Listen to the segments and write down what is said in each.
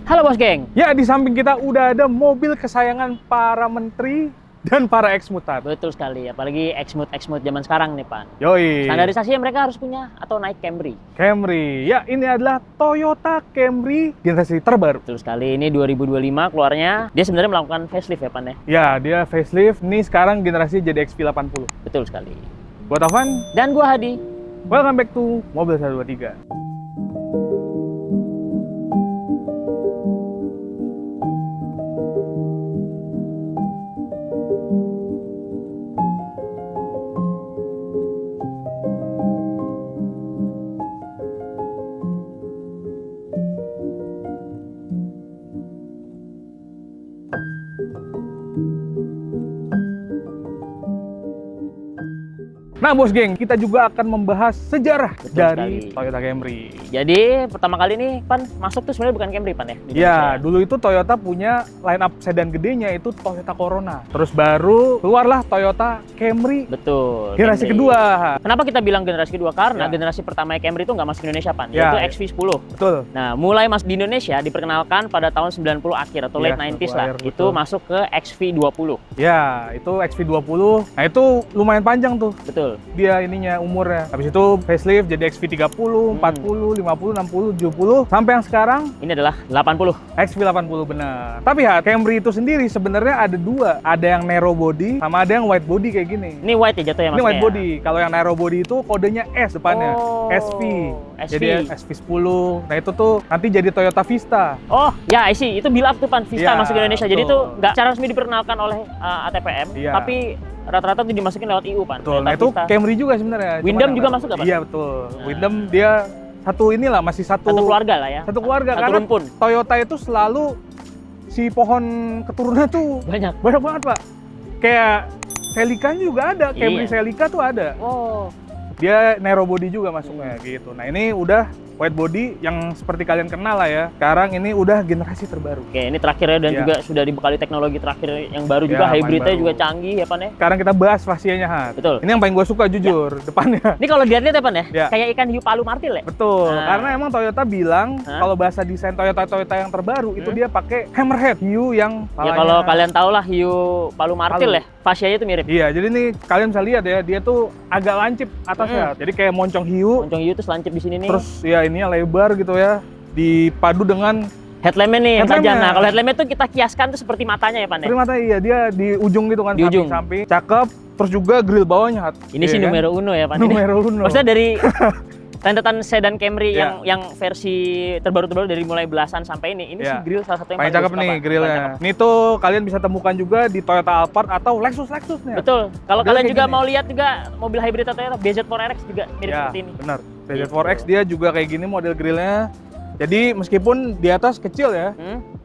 Halo Bos Geng. Ya, di samping kita udah ada mobil kesayangan para menteri dan para eksmutat. Betul sekali, apalagi eksmut zaman sekarang nih, Pan. Yoi. Standarisasinya mereka harus punya atau naik Camry. Camry. Ya, ini adalah Toyota Camry generasi terbaru. Betul sekali, ini 2025 keluarnya. Dia sebenarnya melakukan facelift ya, Pan ya? Ya, dia facelift. Ini sekarang generasi jadi XV80. Betul sekali. Buat Taufan, Dan gua Hadi. welcome back to Mobil 123. Nah, Bos Geng, kita juga akan membahas sejarah Betul dari sekali. Toyota Camry. Jadi pertama kali nih, Pan, masuk tuh sebenarnya bukan Camry, Pan ya? Di Ya, Indonesia. dulu itu Toyota punya line up sedan gedenya itu Toyota Corona. Terus baru keluarlah Toyota Camry Betul. generasi Camry. kedua. Kenapa kita bilang generasi kedua? Karena Ya. generasi pertama Camry itu nggak masuk ke Indonesia, Pan. Ya. Yaitu XV10. Betul. Nah, mulai masuk di Indonesia diperkenalkan pada tahun 90 akhir atau Iya, late 90s lah. 90 akhir, Itu betul. masuk ke XV20. Ya, itu XV20. Nah, itu lumayan panjang tuh Betul. dia ininya umurnya. Habis itu facelift jadi XV30, 40, 50, 60, 70 sampai yang sekarang Ini adalah 80. XV80 benar. Tapi ya, Camry itu sendiri sebenarnya ada dua. Ada yang narrow body sama ada yang wide body kayak gini. Ini white ya jatuhnya Ini maksudnya. wide body. Kalau yang narrow body itu kodenya S depannya. Oh, SV. SV. Jadi SV10. Nah, itu tuh nanti jadi Toyota Vista. Oh, ya I see. Itu build up tuh, Pan. Vista Iya, masuk ke Indonesia. Jadi betul. tuh nggak secara resmi diperkenalkan oleh ATPM, Iya. tapi rata-rata tuh dimasukin lewat EU, Pan. Betul. Toyota Nah, itu Vista. Camry juga sebenarnya. Cuman Windham yang juga narrow masuk body. nggak, Pak? Iya, betul. Nah. Windham dia satu inilah, masih Satu keluarga lah ya. Satu keluarga. Satu Karena rumpun. Toyota itu selalu si pohon keturunannya tuh Banyak. banyak banget, Pak. Kayak Celica juga ada, Camry Iya. Celica tuh ada. Oh, Dia narrow body juga masuknya gitu. Nah, ini udah wide body yang seperti kalian kenal lah ya. Sekarang ini udah generasi terbaru. oke. Ini terakhirnya dan Iya. juga sudah dibekali teknologi terakhir yang baru Iya, juga. paling Hybridnya baru. juga canggih ya, Pan ya. Sekarang kita bahas fascianya, Hat. Betul. Ini yang paling gue suka jujur, depannya. Ini kalau dilihat ya, Pan ya, Ya. kayak ikan hiu palu martil ya. Betul, Nah. karena emang Toyota bilang Hah? kalau bahasa desain Toyota yang terbaru itu dia pakai hammerhead hiu yang Ya palanya- kalau kalian tahu lah hiu palu martil Palu. ya, fascianya itu mirip. Iya, jadi nih kalian bisa lihat ya, dia tuh agak lancip atasnya. Jadi kayak moncong hiu, Moncong hiu tuh selancip di sini nih. terus ya ininya lebar gitu ya, dipadu dengan Headlampnya nih yang tajam. Headlampnya. Nah, kalau headlampnya tuh kita kiaskan tuh seperti matanya ya, Pan ya. primata. Iya, dia di ujung gitu kan, Di ujung. samping-samping. Cakep, terus juga grill bawahnya, Hat. Ini sih Iya kan? numero uno ya, Pan. Ini. Numero uno. Maksudnya dari rentetan sedan Camry Iya. yang versi terbaru dari mulai belasan sampai ini Iya. sih grill salah satu yang paling gue cakep suka, nih Pak. grillnya. Paling cakep. Ini tuh kalian bisa temukan juga di Toyota Alphard atau Lexus nih. Betul. Kalau Modelnya kalian kayak juga gini. mau lihat juga mobil hybrid Toyota BZ4RX juga mirip Ya, seperti ini. benar. BZ4X dia juga kayak gini model grillnya. Jadi meskipun di atas kecil ya,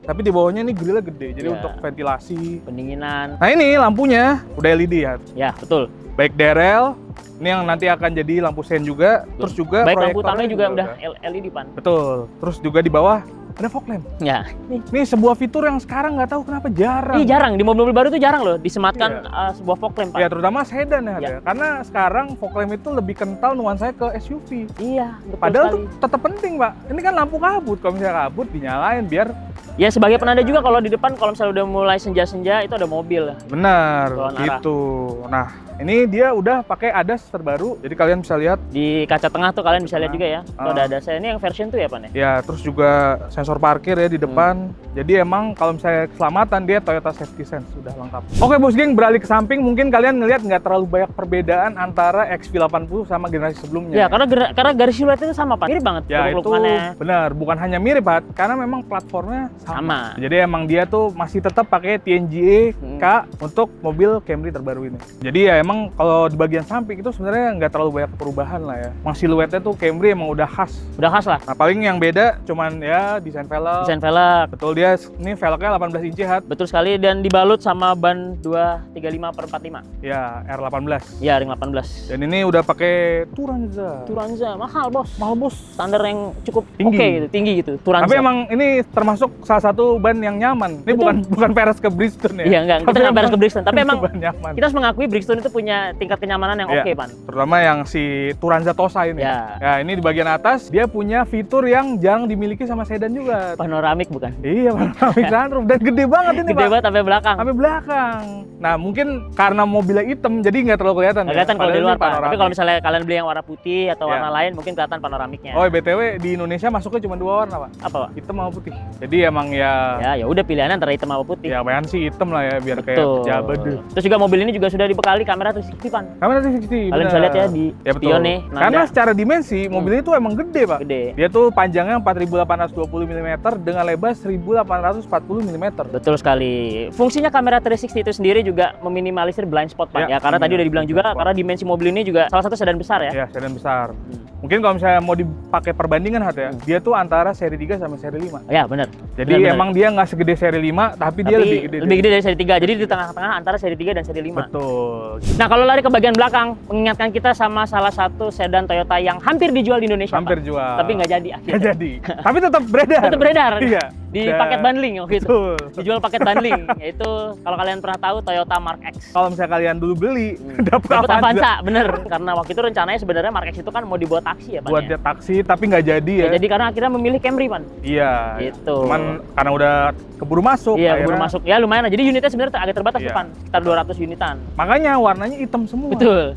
tapi di bawahnya nih grillnya gede. Jadi Iya. untuk ventilasi. Pendinginan. Nah, ini lampunya udah LED ya. Ya, betul. Baik DRL, ini yang nanti akan jadi lampu sen juga. Terus juga Baik lampu proyektornya utamanya juga udah LED, Pan. Betul. Terus juga di bawah ada fog lamp. Ya. Ini sebuah fitur yang sekarang nggak tahu kenapa jarang. Ini jarang di mobil-mobil baru tuh jarang loh disematkan sebuah fog lamp, Pak. Ya, terutama sedan ya, Iya. ya. Karena sekarang fog lamp itu lebih kental nuansanya ke SUV. Iya, betul Padahal sekali. tuh tetap penting, Pak. Ini kan lampu kabut. Kalau misalnya kabut dinyalain biar Ya sebagai penanda juga kalau di depan kalau misalnya udah mulai senja-senja itu ada mobil. benar Lawan arah. gitu. Nah, ini dia udah pakai ADAS terbaru. Jadi kalian bisa lihat Di kaca tengah tuh kalian bisa lihat juga ya. Itu Ah. ada saya ini yang version tuh ya, Pan ya. ya, terus juga sensor parkir ya di depan. Jadi emang kalau misalnya keselamatan dia Toyota Safety Sense sudah lengkap. Oke, Bos Geng, beralih ke samping, mungkin kalian ngelihat nggak terlalu banyak perbedaan antara XV80 sama generasi sebelumnya. Ya, karena garis siluetnya itu sama, Pak. Mirip banget Ya, itu luk-lukannya. benar, bukan hanya mirip, Pak, karena memang platformnya Sama. Jadi emang dia tuh masih tetap pakai TNGA K untuk mobil Camry terbaru ini. Jadi ya emang kalau di bagian samping itu sebenarnya nggak terlalu banyak perubahan lah ya. Emang siluetnya tuh Camry emang udah khas. Udah khas lah. Nah, paling yang beda cuman ya desain velg. Desain velg. Betul, dia ini velgnya 18 inci, Hat. Betul sekali dan dibalut sama ban 235/45. Ya, R18. Ya, ring 18. Dan ini udah pakai Turanza. Turanza mahal, Bos. Mahal, Bos. Standar yang cukup Tinggi. oke gitu, tinggi gitu. Turanza. Tapi emang ini termasuk salah satu ban yang nyaman. Ini bukan Perez ke Bridgestone ya. Iya, enggak. Kita nggak Perez ke Bridgestone, tapi emang ban nyaman. kita harus mengakui Bridgestone itu punya tingkat kenyamanan yang oke, Pan. Terutama yang si Turanza Tosa ini. Ya. Ya, ini di bagian atas dia punya fitur yang jarang dimiliki sama sedan juga. Panoramik bukan? Iya, panoramic sunroof dan gede banget ini, Gede Pak. banget sampai belakang. Sampai belakang. Nah, mungkin karena mobilnya hitam jadi nggak terlalu kelihatan. Nggak kelihatan kalau di luar, Pak. Tapi kalau misalnya misalnya kalian beli yang warna putih atau Ya. warna lain, mungkin kelihatan panoramiknya. Oh, BTW di Indonesia masuknya cuma 2 warna, Pak. Apa, Pak? Hitam sama putih. Jadi emang ya Ya udah pilihannya antara hitam sama putih. ya bayan sih hitam lah ya biar kayak Betul. pejabat deh. Terus juga mobil ini juga sudah dibekali kamera 360, Pan. Kamera 360. Kalian bisa lihat ya di ya, betul. spion nih. Karena secara dimensi mobil ini tuh emang gede, Pak. Gede. Dia tuh panjangnya 4820 mm dengan lebar 1840 mm. Betul sekali. Fungsinya kamera 360 itu sendiri juga meminimalisir blind spot, Pak. Ya, Ya, karena tadi udah dibilang juga blind spot. karena dimensi mobil ini juga salah satu sedan besar ya. Ya, sedan besar. Mungkin kalau misalnya mau dipakai perbandingan Hat ya, dia tuh antara seri 3 sama seri 5. Ya, benar. Jadi Benar, emang dia nggak segede seri 5, tapi dia lebih gede. Lebih gede dari seri 3. Jadi di tengah-tengah antara seri 3 dan seri 5. Betul. Nah, kalau lari ke bagian belakang, mengingatkan kita sama salah satu sedan Toyota yang hampir dijual di Indonesia, Hampir Pak. jual. Tapi nggak jadi akhirnya. Nggak jadi. Tapi tetap beredar. Tetap beredar. Iya. Di Dan- paket bundling waktu itu. Betul. Dijual paket bundling, yaitu kalau kalian pernah tahu Toyota Mark X. Kalau misalnya kalian dulu beli, dapat Dapat Avanza. Avanza, bener. Karena waktu itu rencananya sebenarnya Mark X itu kan mau dibuat taksi ya, Pak. Buat ya? dia taksi, tapi nggak jadi ya. Ya, jadi karena akhirnya memilih Camry, Pan. Iya. Gitu. Cuman karena udah keburu masuk. Iya, akhirnya- baru masuk. Ya lumayan lah. Jadi unitnya sebenarnya agak terbatas Iya. tuh, Pan. Sekitar 200 unitan. Makanya warnanya hitam semua. Betul.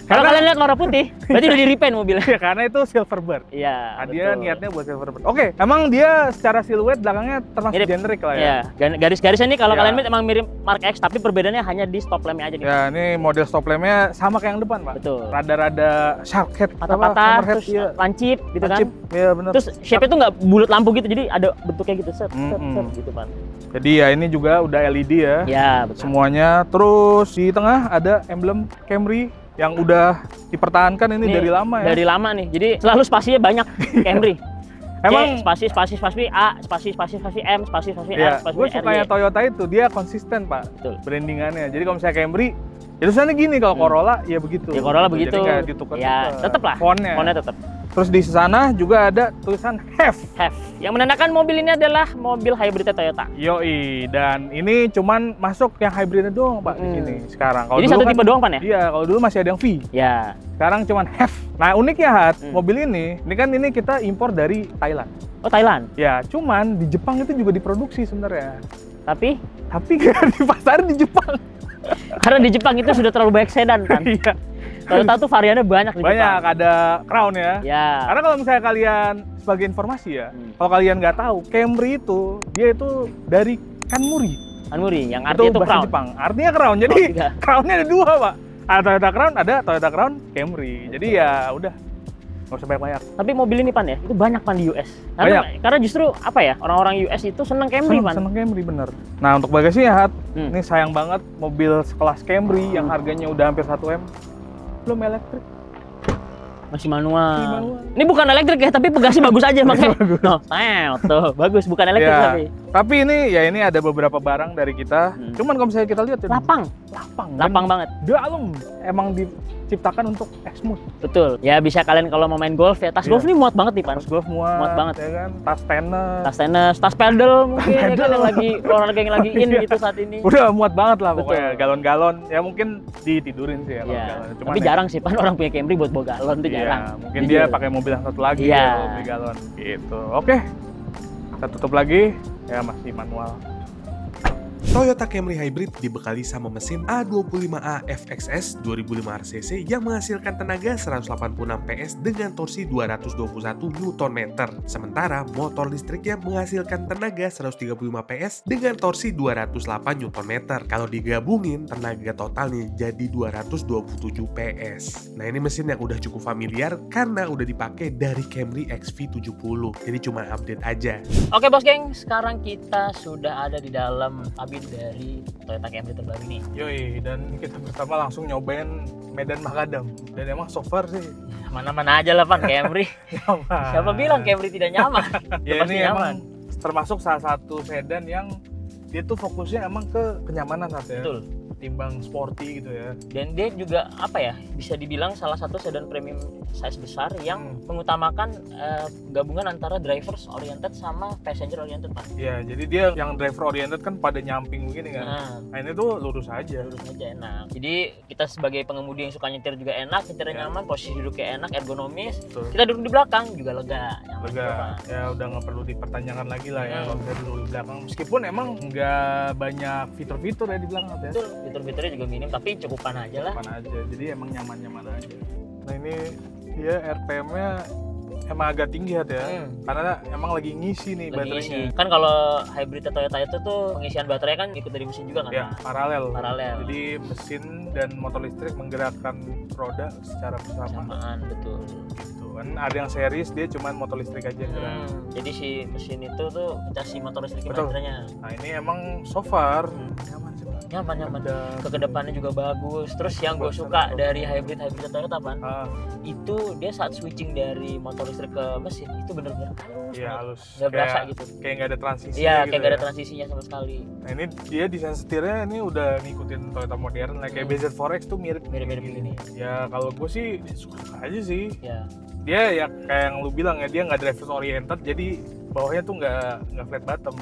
Kalau kalian lihat warna putih, berarti udah di-repaint mobilnya. Ya, karena itu Silverbird. Iya, Nah, dia betul. niatnya buat Silverbird. Oke, emang dia secara siluet belakangnya termasuk Mirip. generik lah ya. Iya, garis-garisnya nih kalau Iya. kalian lihat emang mirip Mark X, tapi perbedaannya hanya di stop lampnya aja nih. Ya, ini model stop lampnya sama kayak yang depan, Pak. Betul. Rada-rada shark head, Patah-patah, hammerhead, terus iya. lancip gitu Lancip, kan. iya bener. Terus shape-nya tuh nggak bulat lampu gitu, jadi ada bentuknya gitu, set, gitu, Pan. Jadi ya ini juga udah LED ya. Ya, betul. Semuanya. Terus di tengah ada emblem Camry yang udah dipertahankan ini dari lama ya. Dari lama nih. Jadi selalu spasinya banyak Camry. Emang spasi A, spasi M, spasi R, ya, spasi gue sukanya RY. Toyota itu dia konsisten, Pak. Betul. Brandingannya. Jadi kalau misalnya Camry, ya tulisannya gini, kalau Corolla ya begitu. Ya Corolla Jadi begitu. nggak ditukar-tukar. Ya, tetep lah. Fontnya. Fontnya tetep. Terus di sana juga ada tulisan HEV. HEV. Yang menandakan mobil ini adalah mobil hybrid Toyota. Yoi, dan ini cuman masuk yang hybridnya doang, Pak, di sini sekarang. Kalau Jadi dulu satu kan- tipe doang, Pan ya? Iya, kalau dulu masih ada yang V. Ya. Sekarang cuman HEV. Nah, uniknya Hat, mobil ini kan ini kita impor dari Thailand. Oh, Thailand. Ya, cuman di Jepang itu juga diproduksi sebenarnya. Tapi Tapi nggak dipasarin di Jepang. karena di Jepang itu sudah terlalu banyak sedan, kan. Iya. Toyota tuh variannya banyak di Banyak, Jepang. ada Crown ya. Ya. Karena kalau misalnya kalian sebagai informasi ya, kalau kalian nggak tahu, Camry itu dia itu dari Kanmuri. Anmuri, yang artinya itu bahasa Crown. Jepang. Artinya Crown. Jadi Oh, tiga. Crown-nya ada 2, Pak. Ada Toyota Crown, ada Toyota Crown Camry. Jadi ya udah, nggak usah banyak-banyak. Tapi mobil ini, Pan ya, itu banyak, Pan, di US. Karena justru apa ya, orang-orang US itu seneng Camry, Pan. Seneng Camry bener. Nah, untuk bagasinya Hat, Hmm. ini sayang banget mobil sekelas Camry yang harganya udah hampir 1 M belum elektrik. Masih manual. Masih manual. Ini bukan elektrik ya, tapi pegasnya bagus aja makanya. Bagus. No, tuh, bagus, bukan elektrik Ya, tapi. tapi ini ada beberapa barang dari kita. Cuman kalau misalnya kita lihat ya, Lapang dan banget. dalam emang diciptakan untuk X-Smooth. Betul. Ya bisa kalian kalau mau main golf ya, tas Iya. golf ini muat banget nih, Pan. Tas golf muat banget. ya kan, tas tenis. Tas tenis, tas pedal mungkin ya kan yang lagi olahraga yang lagi in Iya. gitu saat ini. Udah muat banget lah Betul. pokoknya, galon-galon. Ya mungkin ditidurin sih ya kalau Iya. galon. Cuman Tapi ya, jarang sih, Pan, orang punya Camry buat bawa galon tuh iya, jarang. mungkin Jujur. dia pakai mobil yang satu lagi Iya. ya, kalau beli galon gitu. Oke. Kita tutup lagi. Ya masih manual. Toyota Camry Hybrid dibekali sama mesin A25A FXS 2500 cc yang menghasilkan tenaga 186 PS dengan torsi 221 Nm. Sementara motor listriknya menghasilkan tenaga 135 PS dengan torsi 208 Nm. Kalau digabungin, tenaga totalnya jadi 227 PS. Nah, ini mesin yang udah cukup familiar karena udah dipakai dari Camry XV70. Jadi cuma update aja. Oke, Bos Geng, sekarang kita sudah ada di dalam kabin dari Toyota Camry terbaru ini. Yoi, dan kita pertama langsung nyobain Medan Makadam. Dan emang so far sih Mana-mana aja lah, Pan, Camry. nyaman. Siapa bilang Camry tidak nyaman? Ya Pasti ini nyaman. emang termasuk salah satu sedan yang dia tuh fokusnya emang ke kenyamanan saat ya. Betul. ketimbang sporty gitu ya. Dan dia juga apa ya, bisa dibilang salah satu sedan premium size besar yang mengutamakan gabungan antara drivers oriented sama passenger oriented, Pak. Ya, jadi dia yang driver oriented kan pada nyamping begini kan. Nah ini tuh lurus aja. Lurus aja enak. Jadi kita sebagai pengemudi yang suka nyetir juga enak, nyetirnya nyaman, posisi duduknya enak, ergonomis. Betul. Kita duduk di belakang juga lega, nyaman Lega. juga, Pak. Ya udah nggak perlu dipertanyakan lagi lah ya kalau kita duduk di belakang. Meskipun emang nggak banyak fitur-fitur ya di belakang ya. Betul, fitur-fiturnya juga minim tapi cukupan aja lah. Cukupan aja. Jadi emang nyaman-nyaman aja. Nah ini dia RPM-nya emang agak tinggi ya, karena emang lagi ngisi nih Lagi baterainya. isi. Kan kalau hybrid Toyota itu tuh pengisian baterai kan ikut dari mesin juga kan? Ya, Pak? paralel. Paralel. Jadi mesin dan motor listrik menggerakkan roda secara bersama. Samaan, betul. Gitu kan. Ada yang series dia cuman motor listrik aja gerak. Jadi si mesin itu tuh dikasih motor listrik Betul. baterainya. Nah ini emang so far nyaman sih Pak. Nyaman. Dan Kedepannya juga bagus. Terus yang gue suka dari hybrid Toyota Pan, itu dia saat switching dari motor listrik ke mesin itu bener-bener halus. iya halus. Nggak berasa gitu. Kayak nggak ada transisi. Iya, gitu kayak gak ada ya. transisinya sama sekali. Nah ini dia desain setirnya ini udah ngikutin Toyota modern lah, kayak BZ4X tuh mirip Mirip-mirip gini. Ya kalau gue sih suka aja sih. Ya. Dia ya kayak yang lu bilang ya, dia nggak drivers oriented, jadi bawahnya tuh nggak flat bottom.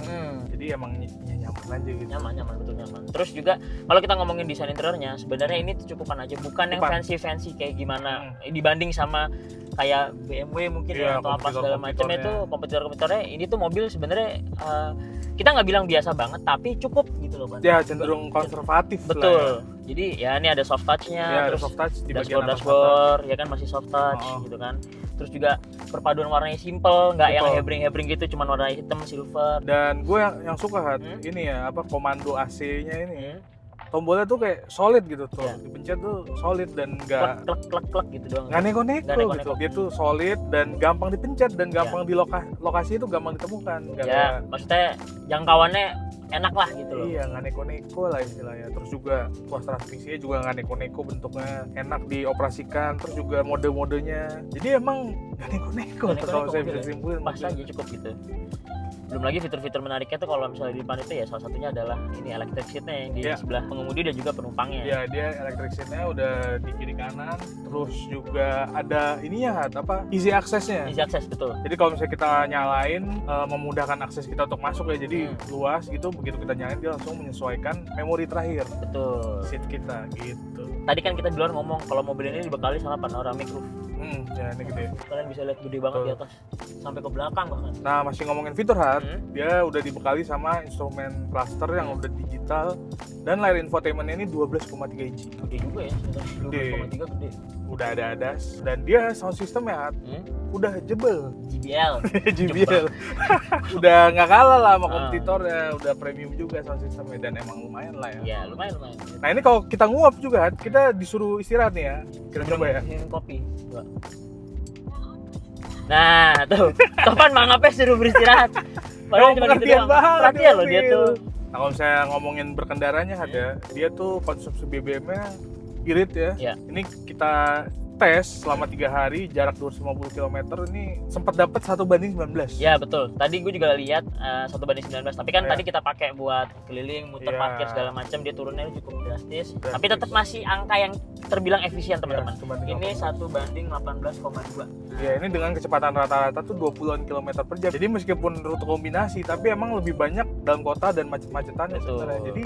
Jadi emang nyaman aja gitu. Nyaman, betul nyaman. Terus juga kalau kita ngomongin desain interiornya, sebenarnya ini tuh cukupan aja, bukan yang fancy kayak gimana dibanding sama kayak BMW mungkin ya atau apa segala macam itu kompetitor-kompetitornya. Ini tuh mobil sebenarnya kita nggak bilang biasa banget, tapi cukup gitu loh, Bang. Ya cenderung konservatif. Betul. Lah ya. Jadi ya ini ada soft touch-nya, Ya, ada terus soft touch di bagian dashboard ya kan masih soft touch gitu kan. Terus juga perpaduan warnanya simple, nggak yang hebring-hebring gitu, cuman warna hitam silver. Dan gue yang suka ini ya apa komando AC-nya ini. Tombolnya tuh kayak solid gitu tuh, dipencet tuh solid dan nggak klek gitu doang. nggak neko-neko gitu. Dia tuh solid dan gampang dipencet dan gampang di lokasi itu gampang ditemukan. Ya, maksudnya jangkauannya enak lah gitu loh. Iya, nggak neko-neko lah istilahnya. Terus juga tuas transmisinya juga nggak neko-neko, bentuknya enak dioperasikan. Terus juga mode-modenya. Jadi emang nggak neko-neko kalau saya bisa simpulin. Pas aja cukup gitu. Belum lagi fitur-fitur menariknya tuh kalau misalnya di depan itu ya salah satunya adalah ini electric seatnya yang di sebelah pengemudi dan juga penumpangnya. Iya, dia electric seatnya udah di kiri kanan. Terus juga ada ininya apa easy access-nya. Easy access, betul. Jadi kalau misalnya kita nyalain memudahkan akses kita untuk masuk ya. Jadi luas gitu, begitu kita nyalain dia langsung menyesuaikan memori terakhir. Betul. Seat kita gitu. Tadi kan kita di luar ngomong kalau mobil ini dibekali sama panoramic roof. Ya ini gede. Kalian bisa lihat gede banget di atas sampai ke belakang bahkan. Nah masih ngomongin fitur dia udah dibekali sama instrumen cluster yang udah digital dan layar infotainmentnya ini 12,3 inci. Gede juga ya, 12,3 gede. Udah ada ADAS dan dia sound system ya udah jebel. JBL. Udah nggak kalah lah sama kompetitornya, udah premium juga sound systemnya dan emang lumayan lah ya. Iya lumayan. Nah ini kalau kita nguap juga kita disuruh istirahat nih ya. Kita coba ya. Minum kopi. Nah tuh, kapan mangapnya suruh beristirahat? Padahal cuma gitu doang. Perhatian loh dia tuh. Nah kalau saya ngomongin berkendaranya ada, dia tuh konsumsi BBM-nya irit ya. Ini kita tes selama 3 hari jarak 250 km ini sempat dapat 1:19. Ya betul. Tadi gue juga lihat 1:19. Tapi kan tadi kita pakai buat keliling, muter parkir segala macam, dia turunnya cukup drastis. Tapi tetap masih angka yang terbilang efisien teman-teman. Ini 1:18,2. Ya ini dengan kecepatan rata-rata tuh 20-an km per jam. Jadi meskipun rute kombinasi, tapi emang lebih banyak dalam kota dan macet-macetannya sebenarnya. Jadi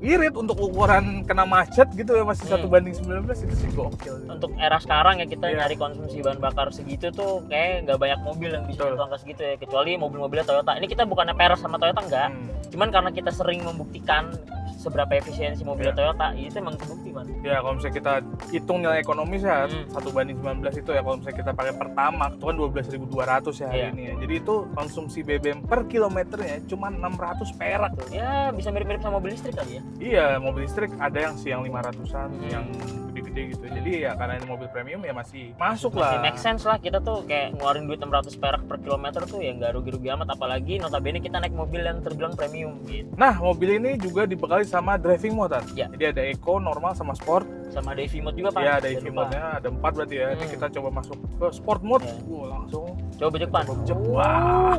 irit untuk ukuran kena macet gitu ya, masih 1:19 itu sih gokil. Untuk era sekarang ya kita nyari konsumsi bahan bakar segitu tuh kayak nggak banyak mobil yang bisa nyentuh angka segitu ya, kecuali mobil-mobilnya Toyota. Ini kita bukannya peres sama Toyota enggak, cuman karena kita sering membuktikan seberapa efisiensi mobil Toyota, itu emang kebukti man. Ya kalau misalnya kita hitung nilai ekonomis ya 1:19 itu ya, kalau misalnya kita pakai Pertamax itu kan 12.200 ya hari ini ya. Jadi itu konsumsi BBM per kilometernya cuma 600 perak. Ya bisa mirip-mirip sama mobil listrik kali ya. Iya, mobil listrik ada yang 500-an, yang gede gede-gede gitu. Jadi ya karena ini mobil premium ya masih masuk Masih lah. make sense lah, kita tuh kayak ngeluarin duit 600 perak per kilometer tuh ya nggak rugi-rugi amat, apalagi notabene kita naik mobil yang terbilang premium gitu. Nah, mobil ini juga dibekali sama driving mode kan? Ya. Jadi ada eco, normal, sama sport. Sama ada EV mode juga Pak. Iya, ada Jangan EV lupa. mode-nya, ada 4 berarti ya. Ini kita coba masuk ke sport mode. Ya. Langsung Coba bejek Pan. bejek. Wah.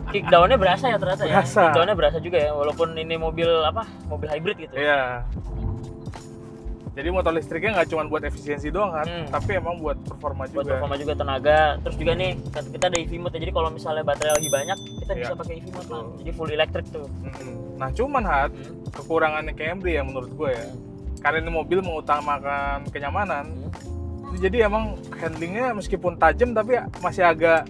Kickdown-nya berasa ya ternyata ya. Berasa. Kickdown-nya berasa juga ya, walaupun ini mobil mobil hybrid gitu. Iya. Jadi motor listriknya nggak cuma buat efisiensi doang kan, tapi emang buat performa Buat juga. performa juga, tenaga. Terus juga nih kita ada EV mode, jadi kalau misalnya baterai lagi banyak kita Iya. bisa pakai EV mode Pan. Jadi full electric tuh. Nah cuman kekurangannya Camry ya menurut gue ya, karena ini mobil mengutamakan kenyamanan, jadi emang handlingnya meskipun tajam tapi masih agak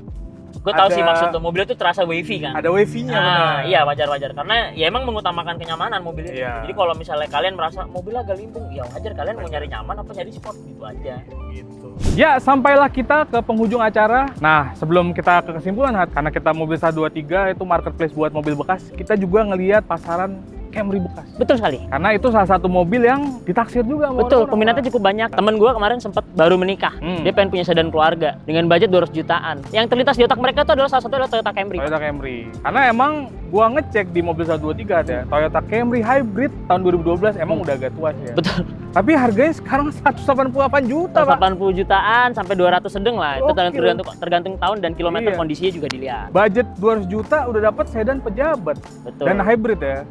Gue tahu ada- sih maksud tuh, mobilnya tuh terasa wavy kan. ada wavy-nya. Nah, benar. iya wajar-wajar karena ya emang mengutamakan kenyamanan mobil itu. Iya. Jadi kalau misalnya kalian merasa mobil agak limbung, ya wajar, kalian mau nyari nyaman apa nyari sport gitu aja. Gitu. Ya, sampailah kita ke penghujung acara. Nah, sebelum kita ke kesimpulan, Hat, karena kita mobil 123 itu marketplace buat mobil bekas, kita juga ngelihat pasaran Camry bekas. Betul sekali. Karena itu salah satu mobil yang ditaksir juga sama Betul, orang-orang. peminatnya cukup banyak. Temen gue kemarin sempat baru menikah. Dia pengen punya sedan keluarga dengan budget 200 jutaan. Yang terlintas di otak mereka itu adalah salah satu adalah Toyota Camry. Toyota Camry. Karena emang gua ngecek di mobil 123 ada Toyota Camry Hybrid tahun 2012, emang udah agak tua sih ya. Betul. Tapi harganya sekarang 188 juta, Pak. 80 jutaan sampai 200 sedeng lah. Itu Gokil. tergantung tahun dan kilometer, Iya. kondisinya juga dilihat. Budget 200 juta udah dapat sedan pejabat Betul. dan hybrid ya.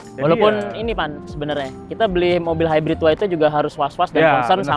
Jadi Walaupun ya, ini Pan, sebenarnya kita beli mobil hybrid tua itu juga harus was-was dan Ya, concern benar sama